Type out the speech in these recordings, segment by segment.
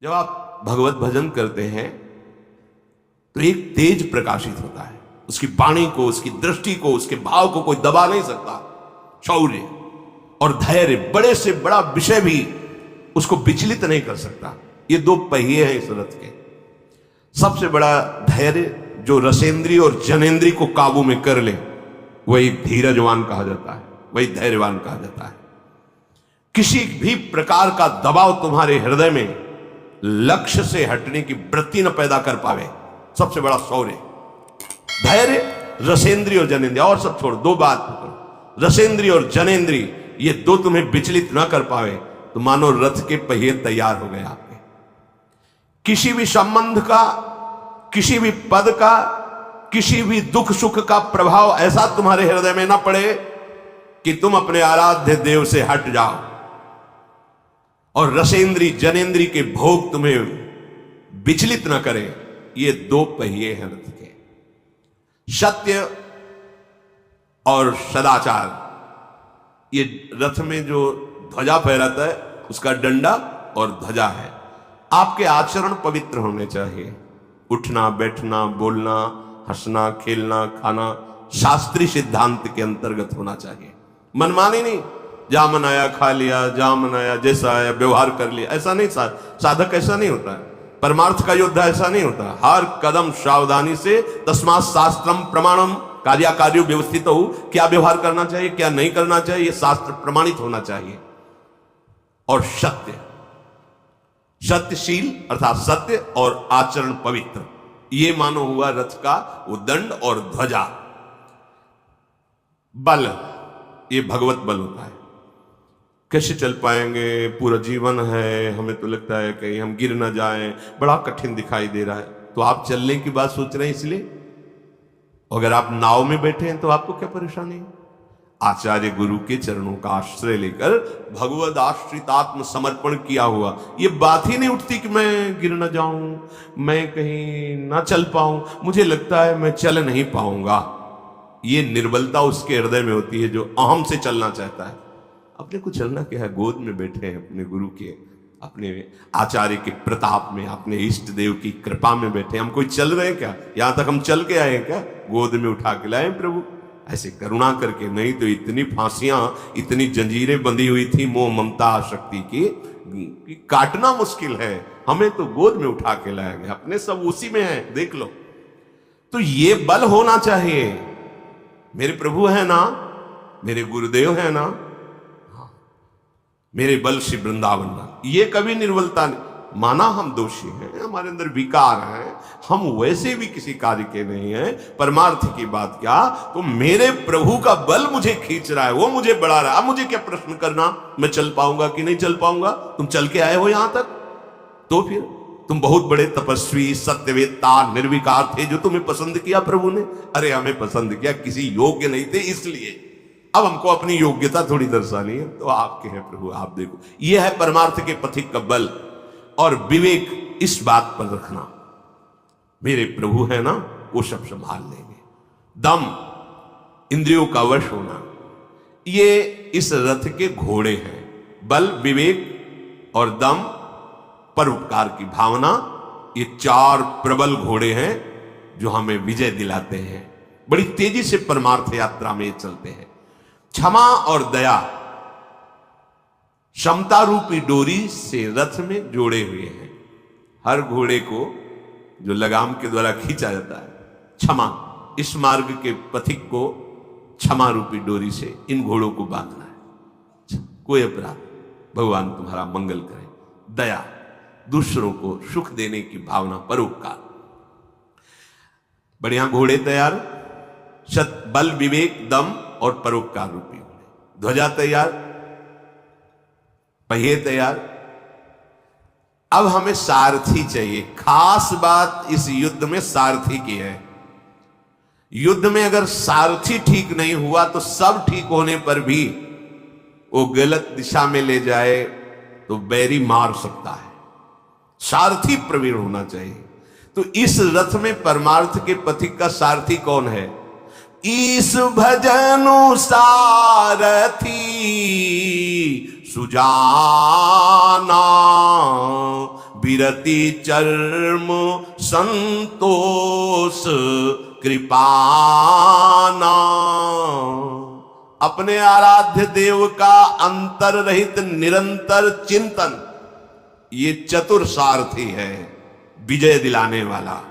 जब आप भगवत भजन करते हैं तो एक तेज प्रकाशित होता है, उसकी वाणी को, उसकी दृष्टि को, उसके भाव को कोई दबा नहीं सकता। शौर्य और धैर्य, बड़े से बड़ा विषय भी उसको विचलित नहीं कर सकता। ये दो पहिए हैं इस रथ के। सबसे बड़ा धैर्य जो रसेंद्री और जनेंद्री को काबू में कर ले, वही धीरजवान कहा जाता है, वही धैर्यवान कहा जाता है। किसी भी प्रकार का दबाव तुम्हारे हृदय में लक्ष्य से हटने की वृत्ति न पैदा कर पावे, सबसे बड़ा शौर्य। धैर्य, रसेंद्री और जनेंद्री, और सब छोड़, दो बात करो, रसेंद्री और जनेंद्री, ये दो तुम्हें विचलित न कर पावे तो मानो रथ के पहिए तैयार हो गए आपके। किसी भी संबंध का, किसी भी पद का, किसी भी दुख सुख का प्रभाव ऐसा तुम्हारे हृदय में ना पड़े कि तुम अपने आराध्य देव से हट जाओ, और रसेंद्री जनेंद्री के भोग तुम्हें विचलित न करे। ये दो पहिए हैं रथ के, सत्य और सदाचार। ये रथ में जो ध्वजा फहराता है उसका डंडा और ध्वजा है। आपके आचरण पवित्र होने चाहिए। उठना, बैठना, बोलना, हंसना, खेलना, खाना शास्त्रीय सिद्धांत के अंतर्गत होना चाहिए। मनमानी नहीं, जा मन आया खा लिया, जा मन आया जैसा आया व्यवहार कर लिया, ऐसा नहीं। साधक ऐसा नहीं होता है, परमार्थ का योद्धा ऐसा नहीं होता। हर कदम सावधानी से, तस्मात् शास्त्रम प्रमाणम कार्याकार्यो व्यवस्थित हो, क्या व्यवहार करना चाहिए, क्या नहीं करना चाहिए, शास्त्र प्रमाणित होना चाहिए। और सत्य, सत्यशील अर्थात सत्य और आचरण पवित्र, ये मानो हुआ रथ का वो दंड और ध्वजा। बल, ये भगवत बल होता है। कैसे चल पाएंगे, पूरा जीवन है, हमें तो लगता है कहीं हम गिर ना जाएं, बड़ा कठिन दिखाई दे रहा है, तो आप चलने की बात सोच रहे हैं इसलिए। अगर आप नाव में बैठे हैं तो आपको क्या परेशानी है? आचार्य गुरु के चरणों का आश्रय लेकर भगवद आश्रितात्म समर्पण किया हुआ, ये बात ही नहीं उठती कि मैं गिर न जाऊं, मैं कहीं ना चल पाऊं, मुझे लगता है मैं चल नहीं पाऊंगा। ये निर्बलता उसके हृदय में होती है जो अहम से चलना चाहता है। अपने को चलना क्या है, गोद में बैठे हैं अपने गुरु के, अपने आचार्य के प्रताप में, अपने इष्ट देव की कृपा में बैठे। हम कोई चल रहे हैं क्या? यहां तक हम चल के आए हैं क्या? गोद में उठा के लाए प्रभु, ऐसे करुणा करके। नहीं तो इतनी फांसियां, इतनी जंजीरें बंधी हुई थी मोह ममता आसक्ति की, काटना मुश्किल है। हमें तो गोद में उठा के लाया गया, अपने सब उसी में है, देख लो। तो ये बल होना चाहिए। मेरे प्रभु है ना, मेरे गुरुदेव है ना, मेरे बल से वृंदावन ना, ये कभी निर्बलता नहीं। माना हम दोषी हैं, हमारे अंदर विकार हैं, हम वैसे भी किसी कार्य के नहीं हैं, परमार्थ की बात क्या, तो मेरे प्रभु का बल मुझे खींच रहा है, वो मुझे बढ़ा रहा है। अब मुझे क्या प्रश्न करना, मैं चल पाऊंगा कि नहीं चल पाऊंगा? तुम चल के आए हो यहां तक, तो फिर तुम बहुत बड़े तपस्वी, सत्यवेत्ता, निर्विकार थे, जो तुम्हें पसंद किया प्रभु ने। अरे हमें पसंद किया, किसी योग्य नहीं थे इसलिए। अब हमको अपनी योग्यता थोड़ी दर्शानी है, तो आपके हैं प्रभु, आप देखो। यह है परमार्थ के पथिक का बल और विवेक। इस बात पर रखना, मेरे प्रभु है ना, वो सब संभाल लेंगे। दम, इंद्रियों का वश होना, ये इस रथ के घोड़े हैं। बल, विवेक और दम, परोपकार की भावना, ये चार प्रबल घोड़े हैं जो हमें विजय दिलाते हैं। बड़ी तेजी से परमार्थ यात्रा में चलते हैं। क्षमा और दया समता रूपी डोरी से रथ में जोड़े हुए हैं। हर घोड़े को जो लगाम के द्वारा खींचा जाता है, क्षमा, इस मार्ग के पथिक को क्षमा रूपी डोरी से इन घोड़ों को बांधना है। कोई अपराध, भगवान तुम्हारा मंगल करे। दया, दूसरों को सुख देने की भावना, परोपकार। बढ़िया घोड़े तैयार, सत, बल, विवेक, दम और परोपकार रूपी घोड़े। ध्वजा तैयार, पहिए तैयार। अब हमें सारथी चाहिए। खास बात इस युद्ध में सारथी की है। युद्ध में अगर सारथी ठीक नहीं हुआ तो सब ठीक होने पर भी वो गलत दिशा में ले जाए तो बैरी मार सकता है। सारथी प्रवीण होना चाहिए। तो इस रथ में परमार्थ के पथिक का सारथी कौन है? ईस भजनु सारथी सुजाना, बिरति चर्म संतोष कृपाना। अपने आराध्य देव का अंतर रहित निरंतर चिंतन, ये चतुर सारथी है, विजय दिलाने वाला।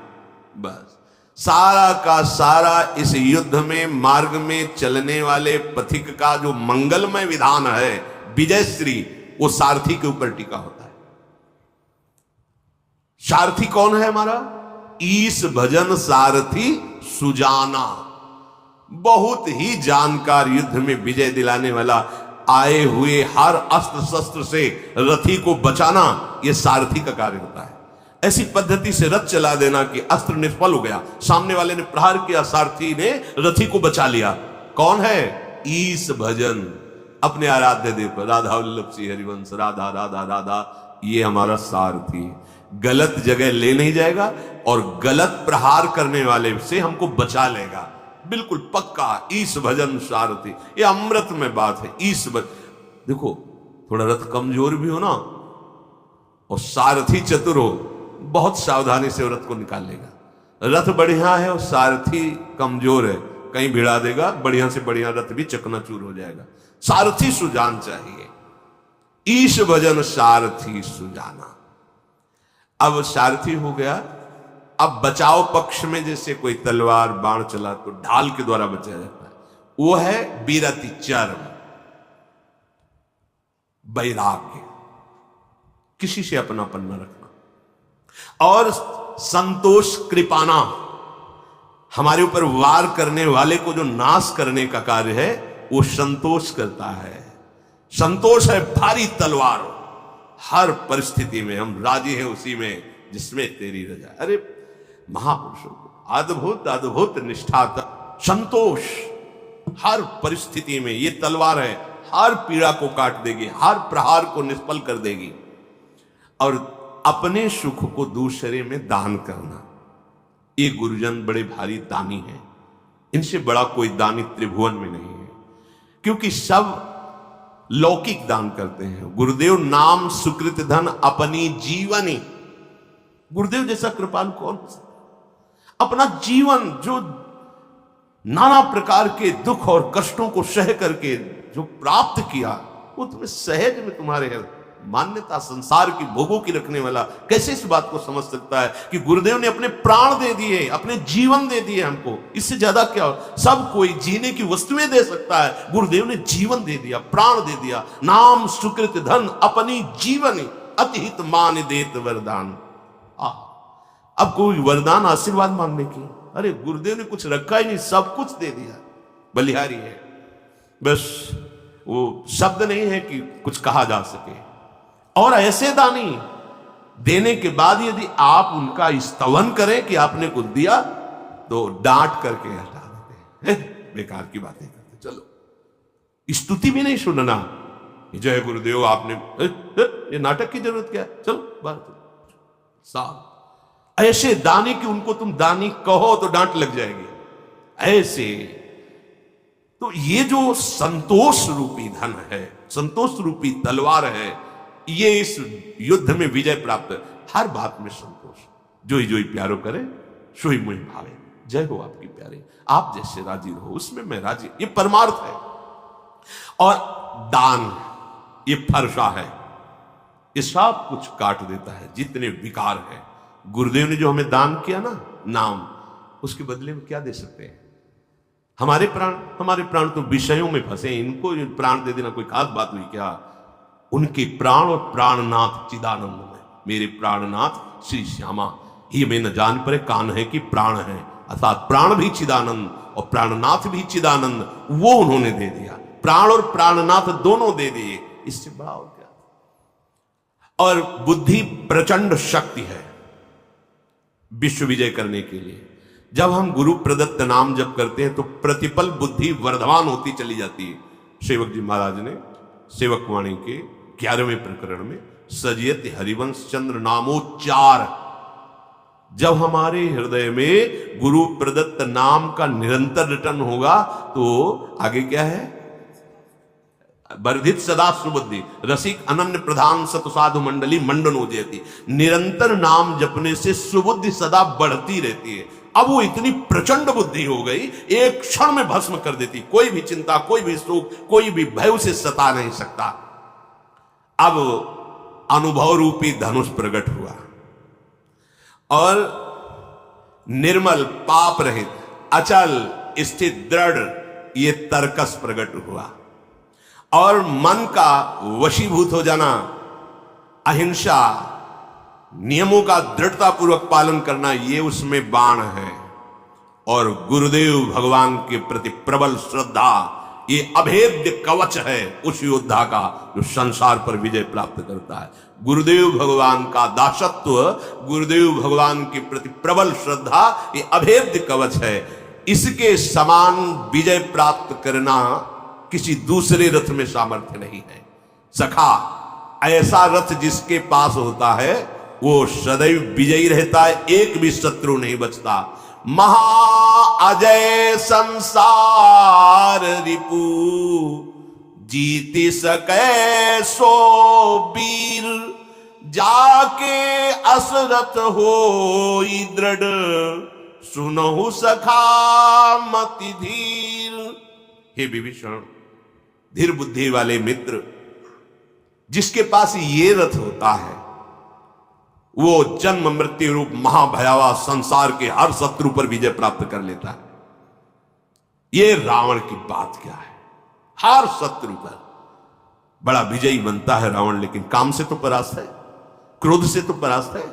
बस सारा का सारा इस युद्ध में मार्ग में चलने वाले पथिक का जो मंगलमय विधान है, विजय श्री, वो सारथी के ऊपर टिका होता है। सारथी कौन है हमारा? ईश भजन सारथी सुजाना, बहुत ही जानकार, युद्ध में विजय दिलाने वाला। आए हुए हर अस्त्र शस्त्र से रथी को बचाना, यह सारथी का कार्य होता है। ऐसी पद्धति से रथ चला देना कि अस्त्र निष्फल हो गया, सामने वाले ने प्रहार किया, सारथी ने रथी को बचा लिया। कौन है? ईश भजन, अपने आराध्य देव पर, राधा वल्लभ श्री हरिवंश, राधा राधा राधा, ये हमारा सारथी गलत जगह ले नहीं जाएगा और गलत प्रहार करने वाले से हमको बचा लेगा, बिल्कुल पक्का। ईश भजन सारथी, ये अमृत में बात है। ईश भजन, देखो थोड़ा रथ कमजोर भी हो ना और सारथी चतुर हो, बहुत सावधानी से रथ को निकाल लेगा। रथ बढ़िया है और सारथी कमजोर है, कहीं भिड़ा देगा, बढ़िया से बढ़िया रथ भी चकनाचूर हो जाएगा। सारथी सुजान चाहिए। ईश भजन सारथी सुजाना। अब सारथी हो गया। अब बचाव पक्ष में जैसे कोई तलवार बाण चला तो ढाल के द्वारा बचाया जाता है, वो है बिरति चर्म, वैराग्य, किसी से अपनापन न रखना। और संतोष कृपाना, हमारे ऊपर वार करने वाले को जो नाश करने का कार्य है वो संतोष करता है। संतोष है भारी तलवार, हर परिस्थिति में हम राजी हैं उसी में जिसमें तेरी रजा। अरे महापुरुषों को अद्भुत अद्भुत निष्ठा, संतोष हर परिस्थिति में। ये तलवार है, हर पीड़ा को काट देगी, हर प्रहार को निष्फल कर देगी। और अपने सुख को दूसरे में दान करना, ये गुरुजन बड़े भारी दानी हैं, इनसे बड़ा कोई दानी त्रिभुवन में नहीं है, क्योंकि सब लौकिक दान करते हैं। गुरुदेव नाम सुकृत धन अपनी जीवनी, गुरुदेव जैसा कृपालु कौन हो सकता? अपना जीवन जो नाना प्रकार के दुख और कष्टों को सह करके जो प्राप्त किया, वो तुम्हें सहज में तुम्हारे है। मान्यता संसार की भोगों की रखने वाला कैसे इस बात को समझ सकता है कि गुरुदेव ने अपने प्राण दे दिए, अपने जीवन दे दिए हमको, इससे ज्यादा क्या? सब कोई जीने की वस्तुएं दे सकता है, गुरुदेव ने जीवन दे दिया, प्राण दे दिया। नाम सुकृत धन अपनी जीवनी, अतिहित मान देत वरदान। अब कोई वरदान आशीर्वाद मांगने की, अरे गुरुदेव ने कुछ रखा ही नहीं, सब कुछ दे दिया, बलिहारी है। बस वो शब्द नहीं है कि कुछ कहा जा सके। और ऐसे दानी देने के बाद यदि आप उनका स्तवन करें कि आपने कुछ दिया, तो डांट करके हटा देते हैं, बेकार की बातें करते। चलो स्तुति भी नहीं सुनना, जय गुरुदेव आपने, ये नाटक की जरूरत क्या है? चलो बात साफ। ऐसे दानी कि उनको तुम दानी कहो तो डांट लग जाएगी, ऐसे। तो ये जो संतोष रूपी धन है, संतोष रूपी तलवार है, ये इस युद्ध में विजय प्राप्त है। हर बात में संतोष, जोई जोई प्यारो करे सोई मुझे भावे। जय हो आपकी प्यारे, आप जैसे राजी रहो उसमें मैं राजी, ये परमार्थ है। और दान, ये फरसा है, ये सब कुछ काट देता है जितने विकार है। गुरुदेव ने जो हमें दान किया ना, नाम, उसके बदले में क्या दे सकते हैं? हमारे प्राण तो विषयों में फंसे, इनको प्राण दे देना कोई खास बात हुई क्या? उनके प्राण और प्राणनाथ चिदानंद में, मेरे प्राणनाथ श्री श्यामा ही में न जान पड़े कान है कि प्राण है, अर्थात प्राण भी चिदानंद और प्राणनाथ भी चिदानंद, वो उन्होंने दे दिया। प्राण और प्राणनाथ दोनों दे दिए, इससे बड़ा हो गया। और बुद्धि प्रचंड शक्ति है विश्व विजय करने के लिए। जब हम गुरु प्रदत्त नाम जप करते हैं तो प्रतिपल बुद्धि वर्धमान होती चली जाती है। सेवक जी महाराज ने सेवक वाणी के 11वें प्रकरण में सजियत हरिवंश चंद्र नामोच्चार, जब हमारे हृदय में गुरु प्रदत्त नाम का निरंतर रिटर्न होगा तो आगे क्या है? वर्धित सदा सुबुद्धि रसिक अनन्य प्रधान सत साधु मंडली मंडनो देती। निरंतर नाम जपने से सुबुद्धि सदा बढ़ती रहती है। अब वो इतनी प्रचंड बुद्धि हो गई, एक क्षण में भस्म कर देती। कोई भी चिंता, कोई भी सुख, कोई भी भय उसे सता नहीं सकता। अब अनुभव रूपी धनुष प्रकट हुआ और निर्मल पाप रहित अचल स्थित दृढ़ ये तर्कस प्रकट हुआ और मन का वशीभूत हो जाना, अहिंसा, नियमों का दृढ़ता पूर्वक पालन करना, ये उसमें बाण है। और गुरुदेव भगवान के प्रति प्रबल श्रद्धा, ये अभेद्य कवच है उस योद्धा का जो संसार पर विजय प्राप्त करता है। गुरुदेव भगवान का दासत्व, गुरुदेव भगवान के प्रति प्रबल श्रद्धा, ये अभेद्य कवच है। इसके समान विजय प्राप्त करना किसी दूसरे रथ में सामर्थ्य नहीं है। सखा, ऐसा रथ जिसके पास होता है वो सदैव विजयी रहता है, एक भी शत्रु नहीं बचता। महा अजय संसार रिपु जीति सकै सो वीर, जाके असरथ होई दृढ़ सुनहु सखा मति धीर। हे विभीषण, धीर बुद्धि वाले मित्र, जिसके पास ये रथ होता है वो जन्म मृत्यु रूप महाभयावह संसार के हर शत्रु पर विजय प्राप्त कर लेता है। ये रावण की बात क्या है, हर शत्रु पर बड़ा विजयी बनता है रावण, लेकिन काम से तो परास्त है, क्रोध से तो परास्त है,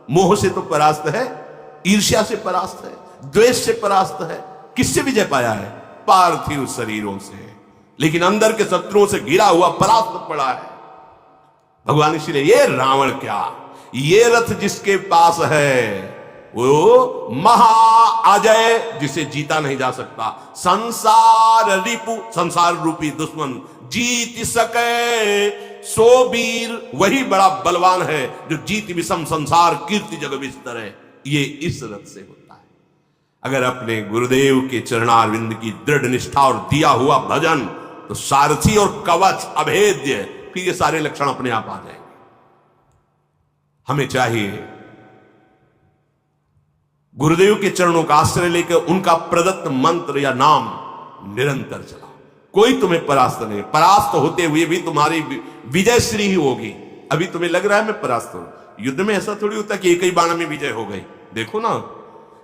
मोह से तो परास्त है, ईर्ष्या से परास्त है, द्वेष से परास्त है। किससे विजय पाया है? पार्थिव शरीरों से, लेकिन अंदर के शत्रुओं से घिरा हुआ परास्त पड़ा है भगवान। इसलिए ये रावण क्या, ये रथ जिसके पास है वो महा अजय, जिसे जीता नहीं जा सकता। संसार रिपु, संसार रूपी दुश्मन जीत सके सो वीर, वही बड़ा बलवान है जो जीत विषम संसार कीर्ति जग विस्तर है। ये इस रथ से होता है। अगर अपने गुरुदेव के चरणारविंद की दृढ़ निष्ठा और दिया हुआ भजन, तो सारथी और कवच अभेद्य, फिर ये सारे लक्षण अपने आप आ जाएंगे। हमें चाहिए गुरुदेव के चरणों का आश्रय लेकर उनका प्रदत्त मंत्र या नाम निरंतर चलाओ। कोई तुम्हें परास्त नहीं, परास्त होते हुए भी तुम्हारी विजय श्री ही होगी। अभी तुम्हें लग रहा है मैं परास्त हूं, युद्ध में ऐसा थोड़ी होता कि एक ही बाण में विजय हो गई। देखो ना,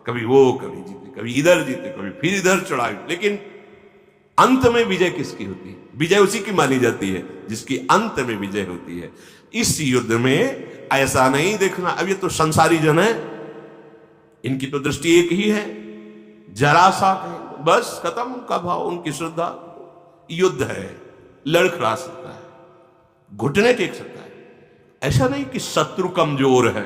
कभी वो कभी जीते, कभी इधर जीते, कभी फिर इधर चढ़ाए, लेकिन अंत में विजय किसकी होती है? विजय उसी की मानी जाती है जिसकी अंत में विजय होती है। इस युद्ध में ऐसा नहीं देखना अब ये तो संसारी जन है, इनकी तो दृष्टि एक ही है, जरा सा बस खत्म उनका भाव, उनकी श्रद्धा। युद्ध है, लड़खड़ा सकता है, घुटने टेक सकता है। ऐसा नहीं कि शत्रु कमजोर है।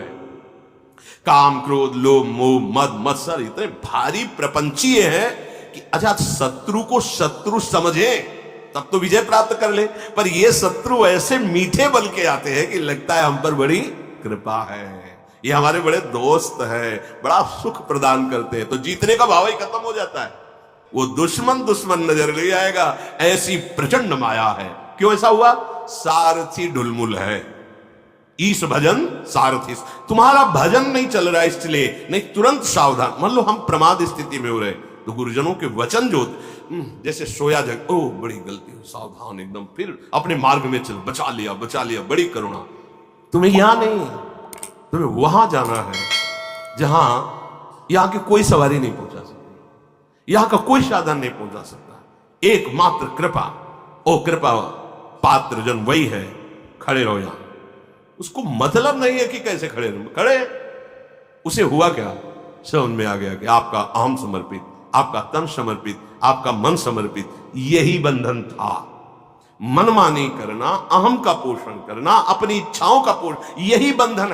काम क्रोध लोभ मोह मद मत्सर इतने भारी प्रपंचीय हैं कि अच्छा शत्रु को शत्रु समझे तब तो विजय प्राप्त कर ले, पर ये शत्रु ऐसे मीठे बल के आते हैं कि लगता है हम पर बड़ी कृपा है, ये हमारे बड़े दोस्त है, बड़ा सुख प्रदान करते हैं, तो जीतने का भाव ही खत्म हो जाता है। वो दुश्मन दुश्मन नजर नहीं आएगा, ऐसी प्रचंड माया है। क्यों ऐसा हुआ? सारथी ढुलमुल है। ईश भजन सारथी, तुम्हारा भजन नहीं चल रहा है इसलिए नहीं, तुरंत सावधान। मान लो हम प्रमाद स्थिति में हो रहे तो गुरुजनों के वचन जो जैसे सोया जग, ओ बड़ी गलती हो, सावधान एकदम, फिर अपने मार्ग में चल, बचा लिया, बड़ी करुणा। तुम्हें यहां नहीं, तुम्हें वहां जाना है जहां यहां की कोई सवारी नहीं पहुंचा सकती, यहां का कोई साधन नहीं पहुंचा सकता। एकमात्र कृपा, ओ कृपा पात्र जन वही है, खड़े रहो यहां। उसको मतलब नहीं है कि कैसे खड़े, उसे हुआ क्या, समझ में आ गया कि आपका अहम समर्पित, आपका तन समर्पित, आपका मन समर्पित, यही बंधन था। मनमानी करना, अहम का पोषण करना, अपनी इच्छाओं का पोषण, यही बंधन है।